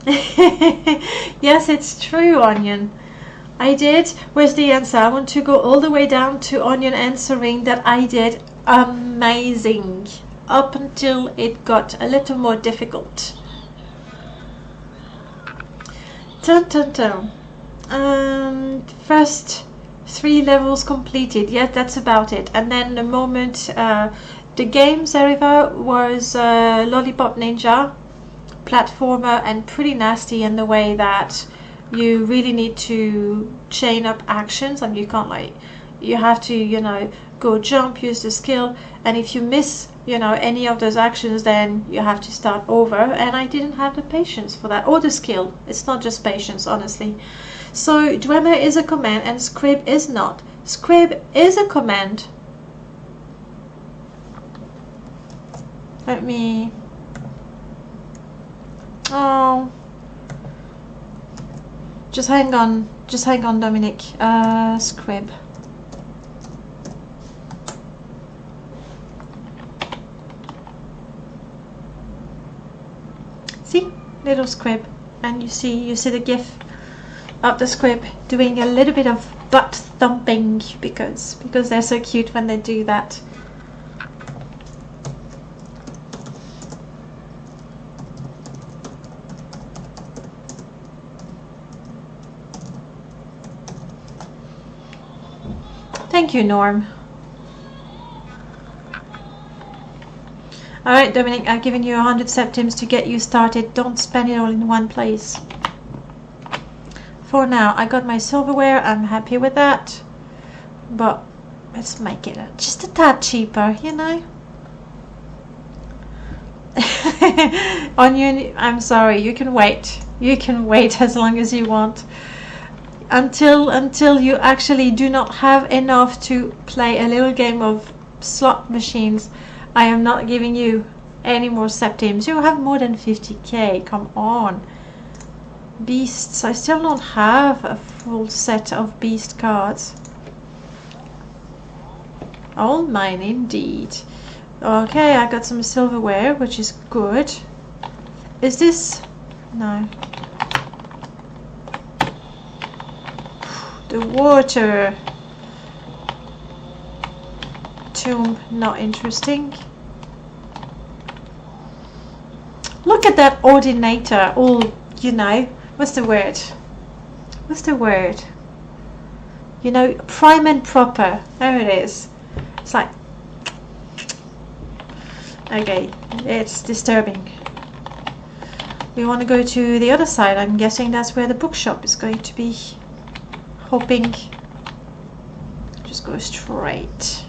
Yes, it's true, Onion. I did. Where's the answer? I want to go all the way down to Onion answering that I did amazing. Up until it got a little more difficult. Dun dun dun. First 3 levels completed. Yeah, that's about it. And then the moment the game Zeriva was Lollipop Ninja, platformer, and pretty nasty in the way that you really need to chain up actions, and you can't, like, you have to, you know, go jump, use the skill, and if you miss, you know, any of those actions, then you have to start over, and I didn't have the patience for that, or the skill. It's not just patience, honestly. So Dwemer is a command and scrib is not. Scrib is a command. Let me... Oh, just hang on, Dominic. Scrib. See, little scrib, and you see the GIF of the scrib doing a little bit of butt thumping because they're so cute when they do that. Thank you, Norm. Alright, Dominic, I've given you 100 septims to get you started. Don't spend it all in one place. For now, I got my silverware. I'm happy with that. But let's make it just a tad cheaper, you know? Onion, I'm sorry. You can wait. You can wait as long as you want. Until you actually do not have enough to play a little game of slot machines, I am not giving you any more septims. You have more than 50k, come on. Beasts, I still don't have a full set of beast cards. All mine indeed. Okay, I got some silverware, which is good. Is this... no. The water tomb, not interesting. Look at that ordinator, all, you know, what's the word? What's the word? You know, prime and proper. There it is. It's like, okay, it's disturbing. We want to go to the other side. I'm guessing that's where the bookshop is going to be. Hoping. Just go straight.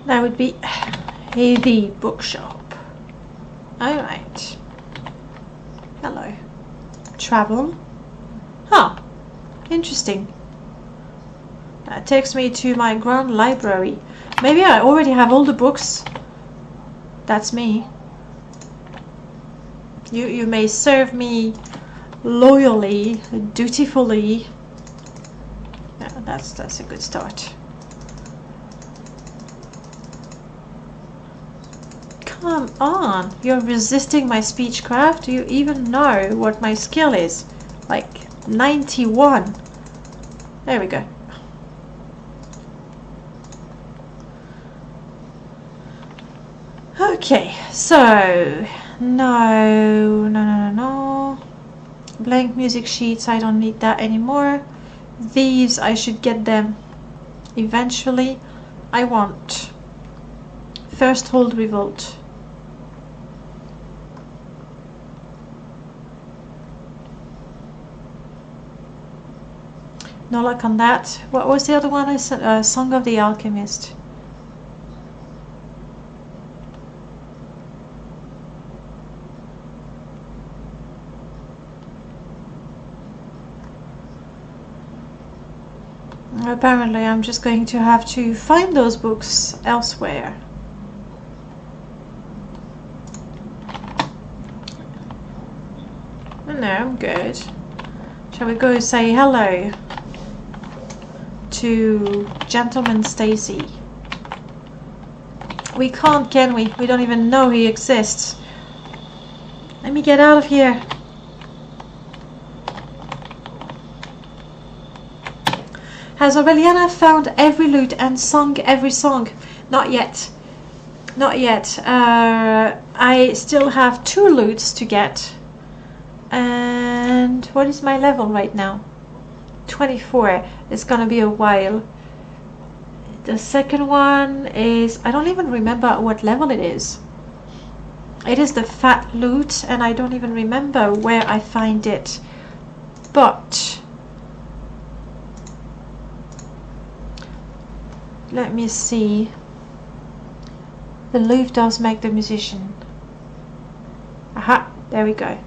That would be the bookshop. Alright. Hello. Travel. Huh. Interesting. That takes me to my grand library. Maybe I already have all the books. That's me. You may serve me loyally, dutifully. Yeah, that's a good start. Come on, you're resisting my speechcraft? Do you even know what my skill is? Like 91. There we go. Okay, so no. Blank music sheets, I don't need that anymore. These, I should get them eventually. I want First Hold Revolt. No luck on that. What was the other one I said? Song of the Alchemist. Apparently I'm just going to have to find those books elsewhere. No, I'm good. Shall we go say hello to Gentleman Stacy? We can't, can we? We don't even know he exists. Let me get out of here. Has Aureliana found every loot and sung every song? Not yet. Not yet. I still have 2 loots to get. And what is my level right now? 24. It's gonna be a while. The second one is... I don't even remember what level it is. It is the fat loot, and I don't even remember where I find it. But... let me see. The loot does make the musician. Aha, there we go.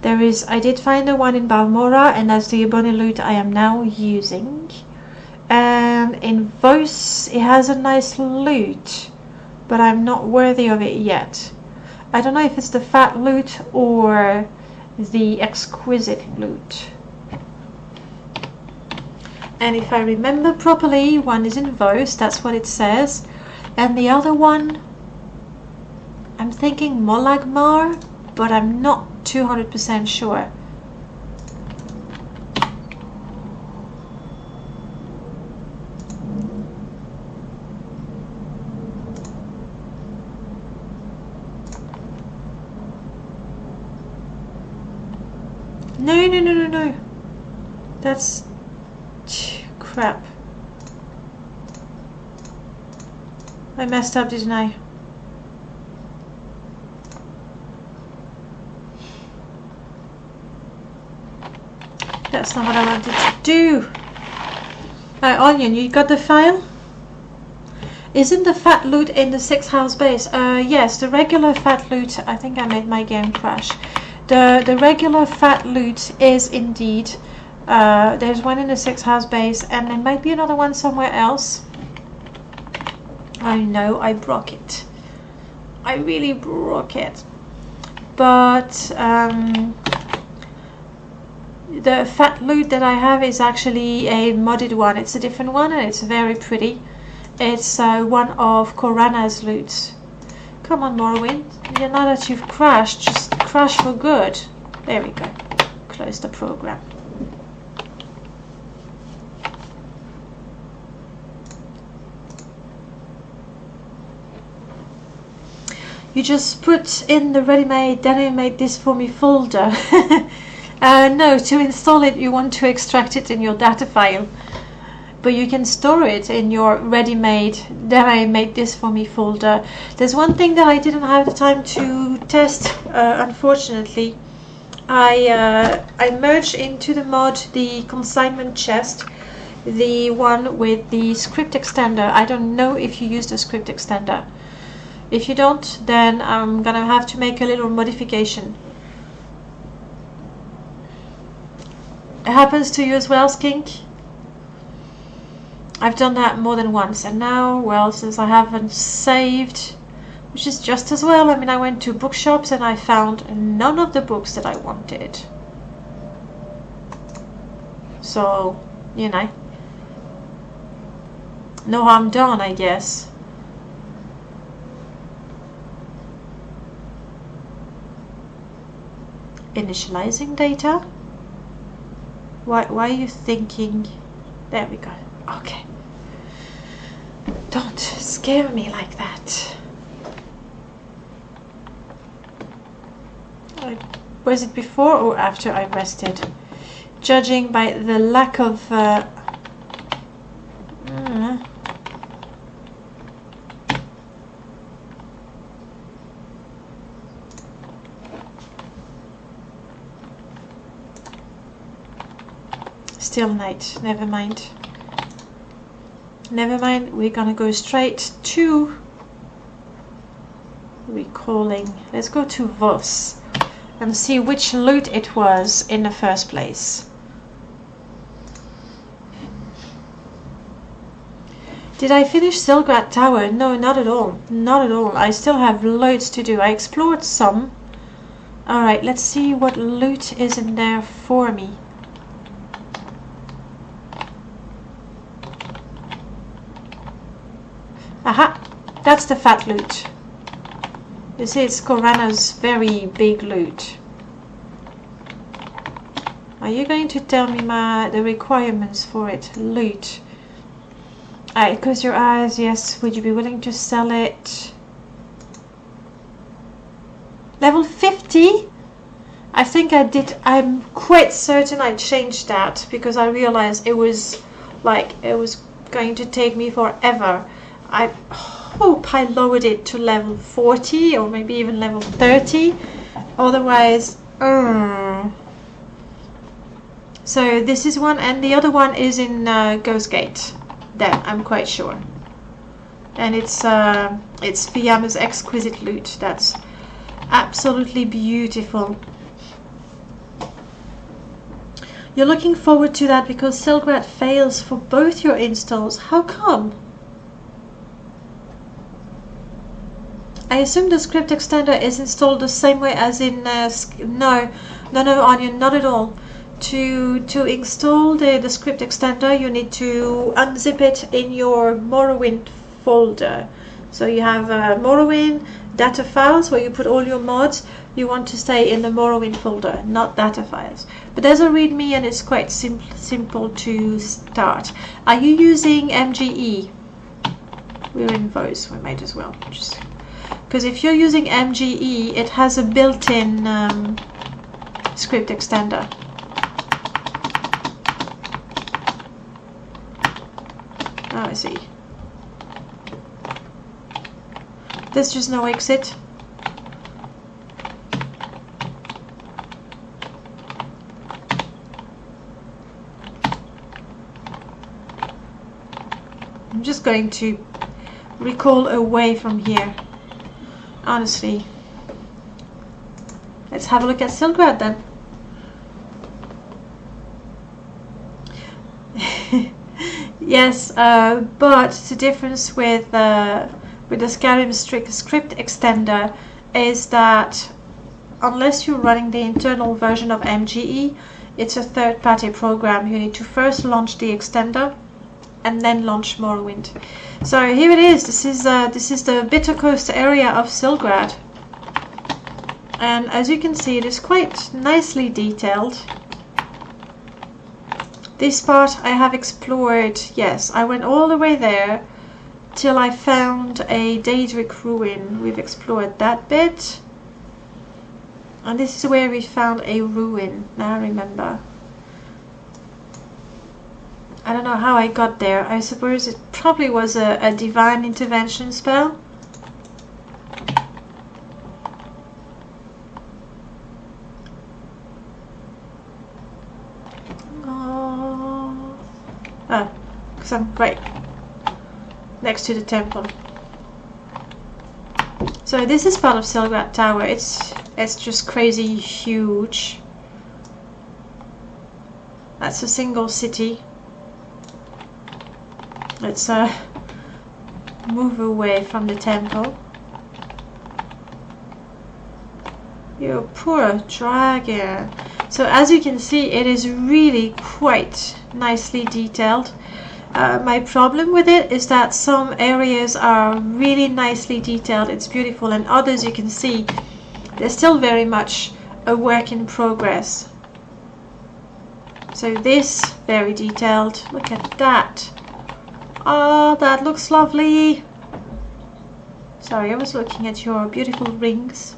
There is, I did find the one in Balmora, and that's the Ebony loot I am now using. And in Vos, it has a nice loot, but I'm not worthy of it yet. I don't know if it's the fat loot or the exquisite loot. And if I remember properly, one is in Vos, that's what it says. And the other one, I'm thinking Molagmar, but I'm not 200% sure. No. That's crap. I messed up, didn't I? That's not what I wanted to do. Onion, you got the file? Isn't the fat loot in the 6th house base? Yes, the regular fat loot. I think I made my game crash. The regular fat loot is indeed. There's one in the 6th house base, and there might be another one somewhere else. I know, I broke it. I really broke it. But the fat loot that I have is actually a modded one. It's a different one, and it's very pretty. It's one of Korana's loots. Come on, Morrowind. Yeah, now that you've crashed, just crash for good. There we go. Close the program. You just put in the ready-made, then I made this for me folder. No, to install it you want to extract it in your data file. But you can store it in your ready-made, then I made this for me folder. There's one thing that I didn't have the time to test, unfortunately. I merged into the mod the consignment chest, the one with the script extender. I don't know if you use the script extender. If you don't, then I'm gonna have to make a little modification. It happens to you as well, Skink? I've done that more than once, and now, well, since I haven't saved, which is just as well. I mean, I went to bookshops and I found none of the books that I wanted. So, you know, no harm done, I guess. Initializing data? Why are you thinking? There we go. Okay. Don't scare me like that. Was it before or after I rested? Judging by the lack of still night. Never mind. Never mind. We're gonna go straight to recalling. Let's go to Vos and see which loot it was in the first place. Did I finish Silgrad Tower? No, not at all. Not at all. I still have loads to do. I explored some, Alright, let's see what loot is in there for me. Aha! That's the fat loot. You see, it's Corana's very big loot. Are you going to tell me the requirements for it? Loot. Alright, close your eyes. Yes, would you be willing to sell it? Level 50? I think I did. I'm quite certain I changed that because I realized it was like it was going to take me forever. I hope I lowered it to level 40 or maybe even level 30. Otherwise, so this is one, and the other one is in Ghost Gate. Then I'm quite sure, and it's Fiamma's exquisite loot. That's absolutely beautiful. You're looking forward to that because Silgrad fails for both your installs. How come? I assume the script extender is installed the same way as in no, Onion, not at all. To install the script extender, you need to unzip it in your Morrowind folder. So you have Morrowind data files where you put all your mods. You want to stay in the Morrowind folder, not data files. But there's a README and it's quite simple to start. Are you using MGE? We're in Vos, we might as well. Because if you're using MGE, it has a built-in script extender. Oh, I see. There's just no exit. I'm just going to recall away from here. Honestly. Let's have a look at Silgrad then. Yes, but the difference with the Skyrim script extender is that unless you're running the internal version of MGE, it's a third-party program. You need to first launch the extender and then launch Morrowind. So here it is. This is the Bitter Coast area of Silgrad, and as you can see, it is quite nicely detailed. This part I have explored. Yes, I went all the way there till I found a Daedric ruin. We've explored that bit, and this is where we found a ruin. Now I remember. I don't know how I got there. I suppose it probably was a divine intervention spell. Because I'm right next to the temple. So this is part of Silgrad Tower. It's just crazy huge. That's a single city. Let's move away from the temple. You poor dragon. So as you can see, it is really quite nicely detailed. My problem with it is that some areas are really nicely detailed, it's beautiful, and others you can see they're still very much a work in progress. So this, very detailed. Look at that. Oh, that looks lovely. Sorry, I was looking at your beautiful rings.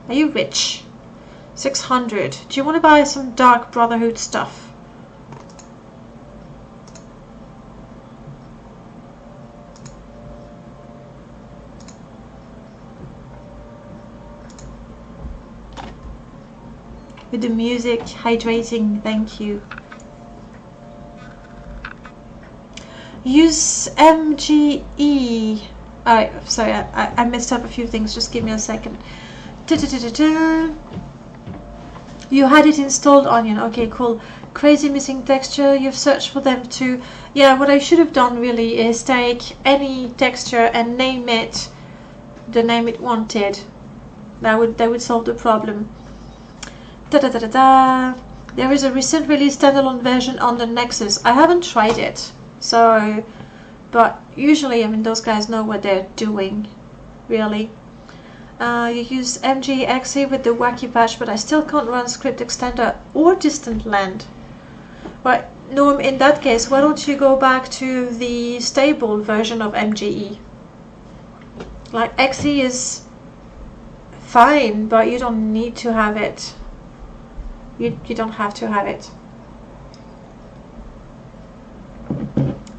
Are you rich? 600. Do you want to buy some Dark Brotherhood stuff? With the music hydrating, thank you. Use MGE. Alright, sorry, I messed up a few things, just give me a second. You had it installed, Onion. Okay, cool. Crazy missing texture. You've searched for them too. Yeah, what I should have done really is take any texture and name it the name it wanted. That would solve the problem. There is a recent release standalone version on the Nexus. I haven't tried it, so, but usually, I mean, those guys know what they're doing, really. You use MGXE with the wacky patch, but I still can't run script extender or distant land. Right, Norm, in that case, why don't you go back to the stable version of MGE? Like, XE is fine, but you don't need to have it. You don't have to have it.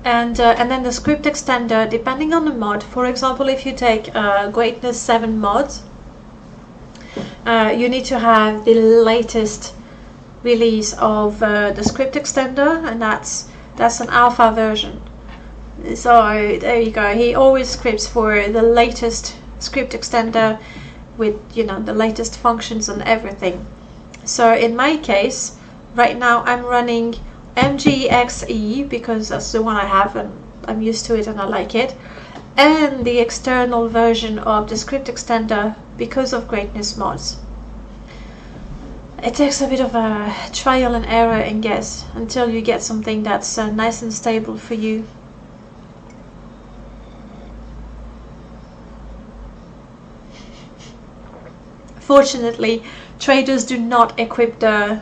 And then the script extender, depending on the mod. For example, if you take Greatness 7 mod, you need to have the latest release of the script extender, and that's an alpha version. So there you go. He always scripts for the latest script extender with, you know, the latest functions and everything. So in my case, right now I'm running MGXE because that's the one I have and I'm used to it and I like it, and the external version of the script extender because of Greatness mods. It takes a bit of a trial and error and guess until you get something that's nice and stable for you. Fortunately, traders do not equip the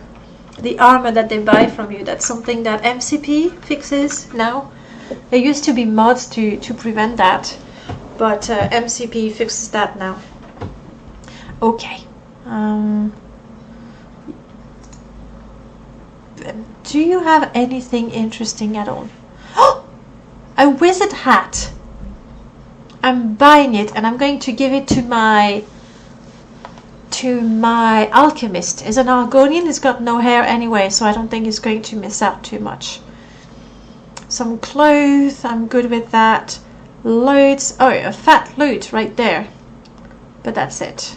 armor that they buy from you. That's something that MCP fixes now. There used to be mods to prevent that, but MCP fixes that now. Okay. Do you have anything interesting at all? Oh! A wizard hat! I'm buying it and I'm going to give it to my alchemist. Is an Argonian. He's got no hair anyway, so I don't think he's going to miss out too much. Some clothes, I'm good with that. Loads, oh, a fat loot right there, but that's it.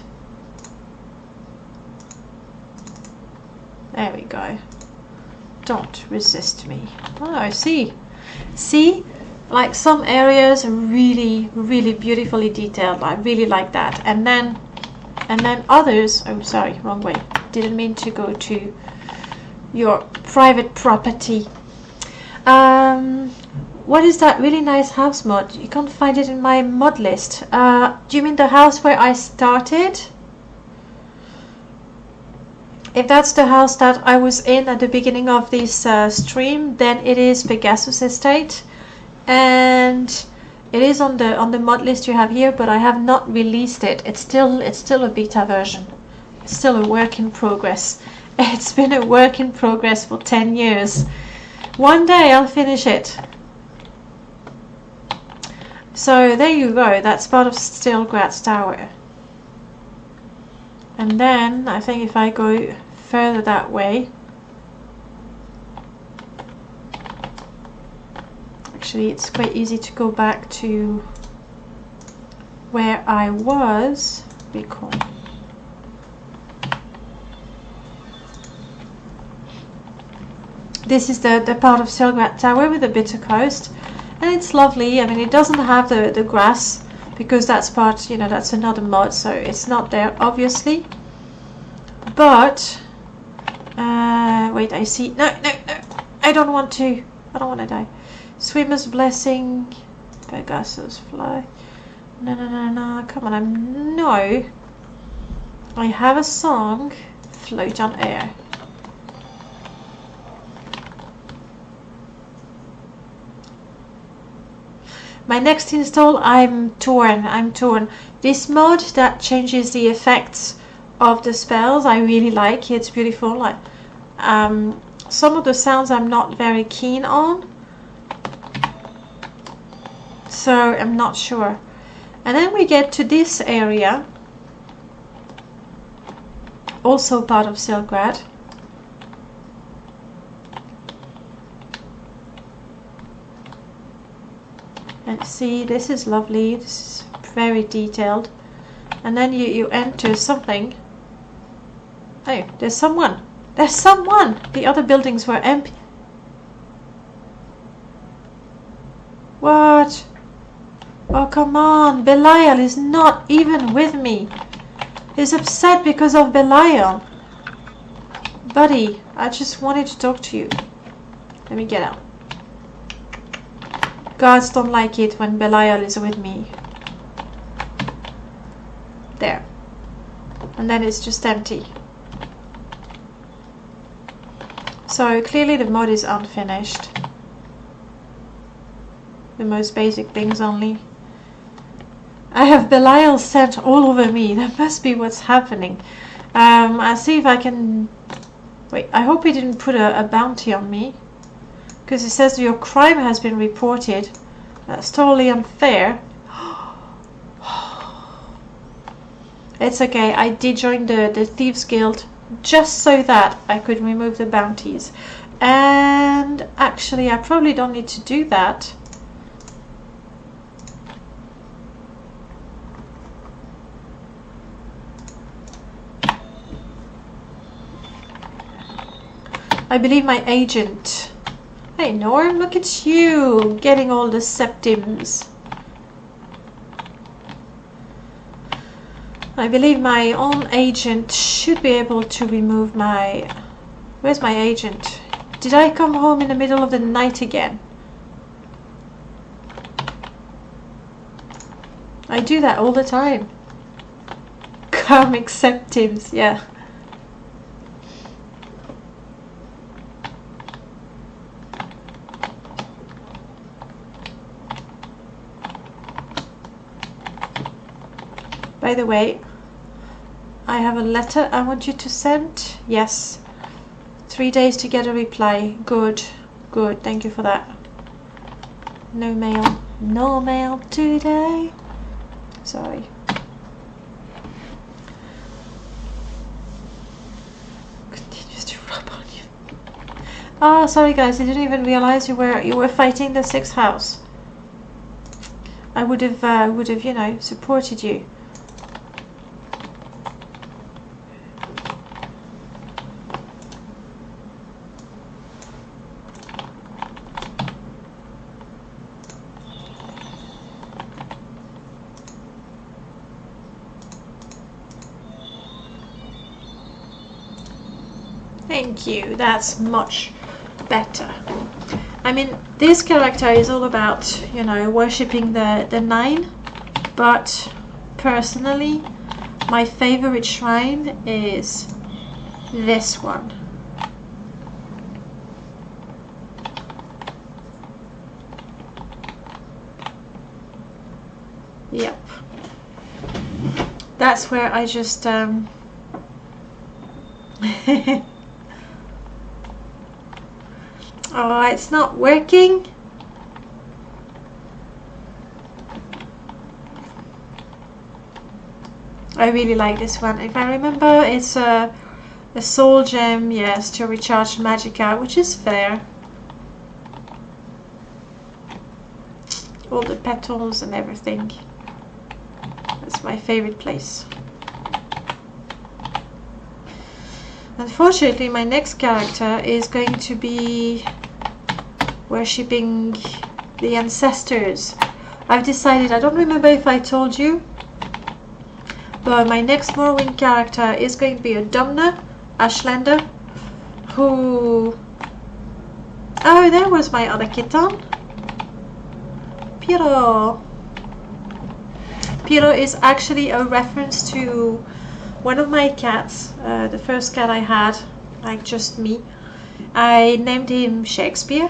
There we go. Don't resist me. Oh, I see, like some areas are really beautifully detailed. I really like that. And then others, oh sorry, wrong way, didn't mean to go to your private property. What is that really nice house mod? You can't find it in my mod list. Do you mean the house where I started? If that's the house that I was in at the beginning of this stream, then it is Pegasus Estate, and it is on the mod list you have here, but I have not released it. It's still a beta version. It's still a work in progress. It's been a work in progress for 10 years. One day I'll finish it. So there you go. That's part of Silgrad's tower. And then I think if I go further that way, actually it's quite easy to go back to where I was. Be cool. This is the part of Silgrad Tower with the bitter coast, and it's lovely. I mean, it doesn't have the grass because that's part, you know, that's another mod, so it's not there obviously. But wait, I see. No, I don't want to die. Swimmer's Blessing, Pegasus fly. No, come on, no. I have a song, Float on Air. My next install, I'm torn. This mod that changes the effects of the spells, I really like. It's beautiful. Like some of the sounds I'm not very keen on, so I'm not sure. And then we get to this area, also part of Silgrad. And see, this is lovely. This is very detailed. And then you enter something. Oh, there's someone. There's someone. The other buildings were empty. What? Oh, come on. Belial is not even with me. He's upset because of Belial. Buddy, I just wanted to talk to you. Let me get out. Guards don't like it when Belial is with me. There. And then it's just empty. So clearly the mod is unfinished. The most basic things only. I have Belial sent all over me. That must be what's happening. I'll see if I can... Wait, I hope he didn't put a bounty on me. Because it says your crime has been reported. That's totally unfair. It's okay, I did join the Thieves Guild just so that I could remove the bounties. And actually, I probably don't need to do that. I believe my agent... Hey Norm, look at you, getting all the septims. I believe my own agent should be able to remove my... Where's my agent? Did I come home in the middle of the night again? I do that all the time. Karmic septims, yeah. By the way, I have a letter I want you to send. Yes. 3 days to get a reply. Good. Good. Thank you for that. No mail. No mail today. Sorry. Continues to rub on you. Oh, sorry guys. I didn't even realize you were fighting the 6th house. I would have, you know, supported you. Thank you, that's much better. I mean, this character is all about, you know, worshipping the 9, but personally, my favorite shrine is this one. Yep. That's where I just, Oh, it's not working. I really like this one. If I remember, it's a soul gem, yes, to recharge magicka, which is fair. All the petals and everything. That's my favorite place. Unfortunately, my next character is going to be worshipping the ancestors. I've decided, I don't remember if I told you, but my next Morrowind character is going to be a Domna, Ashlander, who... Oh, there was my other kitten. Piro. Piro is actually a reference to one of my cats, the first cat I had, like just me. I named him Shakespeare.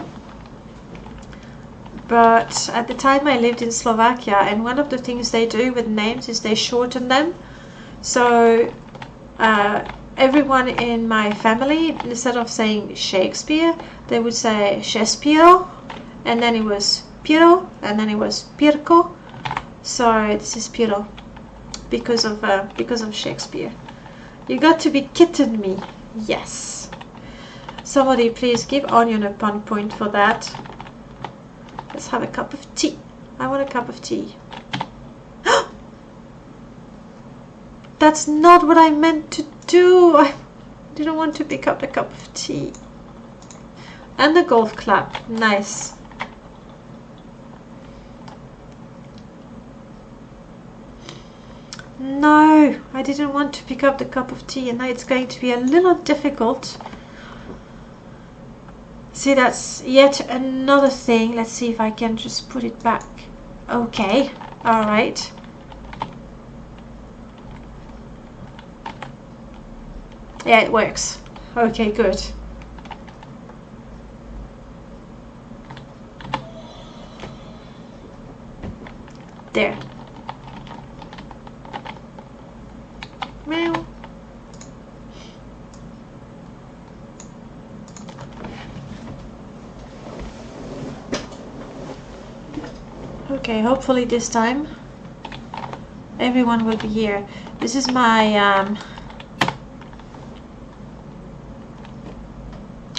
But at the time I lived in Slovakia, and one of the things they do with names is they shorten them. So everyone in my family, instead of saying Shakespeare, they would say Shakespeare, and then it was Piro, and then it was Pirko. So this is Piro because of Shakespeare. You got to be kidding me. Yes. Somebody please give Onion a pun point for that. Let's have a cup of tea. I want a cup of tea. That's not what I meant to do. I didn't want to pick up the cup of tea. And the golf clap. Nice. No, I didn't want to pick up the cup of tea, and now it's going to be a little difficult. See, that's yet another thing. Let's see if I can just put it back. Okay, alright. Yeah, it works. Okay, good. There. Meow. Okay, hopefully this time everyone will be here. This is my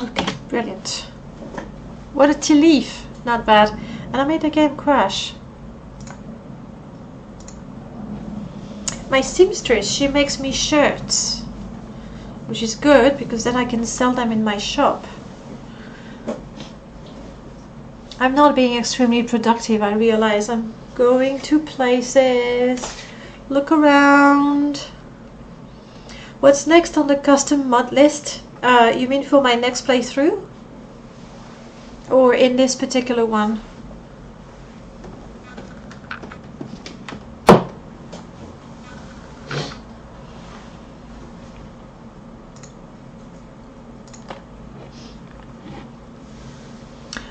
okay, brilliant. What a tea leaf, not bad. And I made the game crash. My seamstress, she makes me shirts, which is good because then I can sell them in my shop. I'm not being extremely productive, I realize. I'm going to places, look around. What's next on the custom mod list? You mean for my next playthrough? Or in this particular one?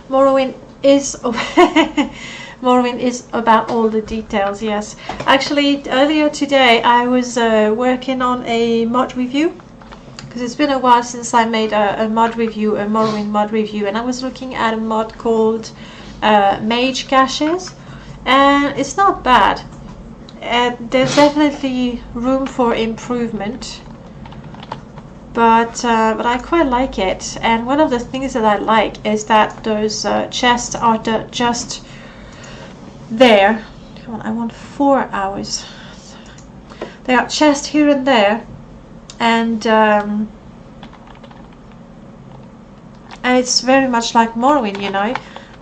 Morrowind is Morrowind is about all the details, yes. Actually, earlier today I was working on a mod review, because it's been a while since I made a mod review, a Morrowind mod review, and I was looking at a mod called Mage Caches, and it's not bad. There's definitely room for improvement. But I quite like it, and one of the things that I like is that those chests are just there. Come on, I want 4 hours. There are chests here and there, and it's very much like Morrowind, you know.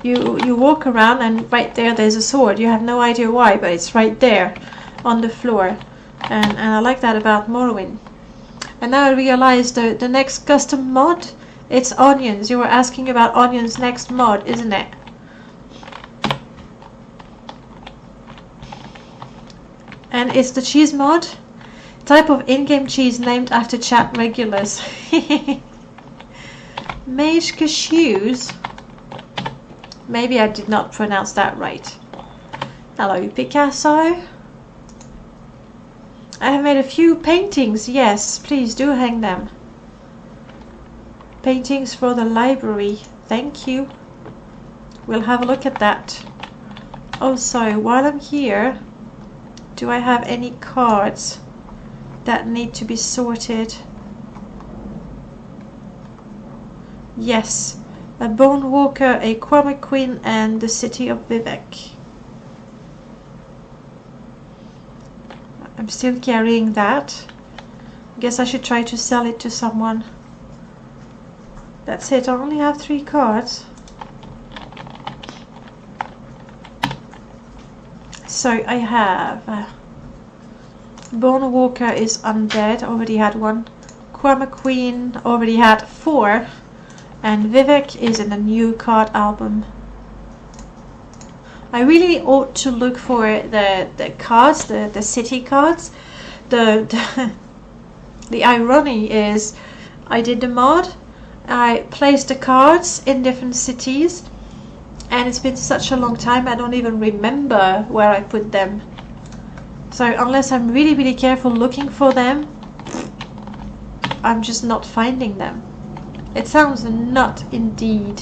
You walk around and right there's a sword. You have no idea why, but it's right there on the floor, and I like that about Morrowind. And now I realize the next custom mod, it's onions. You were asking about onions next mod, isn't it? And it's the cheese mod. Type of in-game cheese named after chat regulars. Mage cashews. Maybe I did not pronounce that right. Hello, Picasso. I have made a few paintings, yes, please do hang them. Paintings for the library, thank you. We'll have a look at that. Also, while I'm here, do I have any cards that need to be sorted? Yes, a Bone Walker, a Kwame Queen, and the City of Vivek. I'm still carrying that. Guess I should try to sell it to someone. That's it, I only have 3 cards. So I have Bone Walker is undead, already had 1. Kwame Queen already had 4. And Vivek is in a new card album. I really ought to look for the cards, the city cards. The irony is, I did the mod, I placed the cards in different cities, and it's been such a long time I don't even remember where I put them. So unless I'm really careful looking for them, I'm just not finding them. It sounds a nut indeed.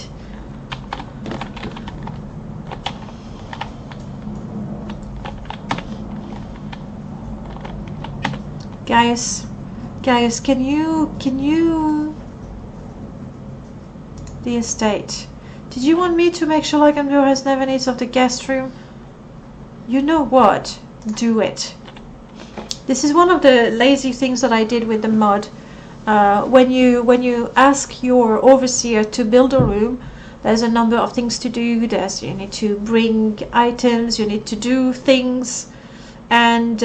Guys, can you the estate. Did you want me to make sure Lycanthro has never needs of the guest room? You know what? Do it. This is one of the lazy things that I did with the mod. When you ask your overseer to build a room, there's a number of things to do. You need to bring items, you need to do things, and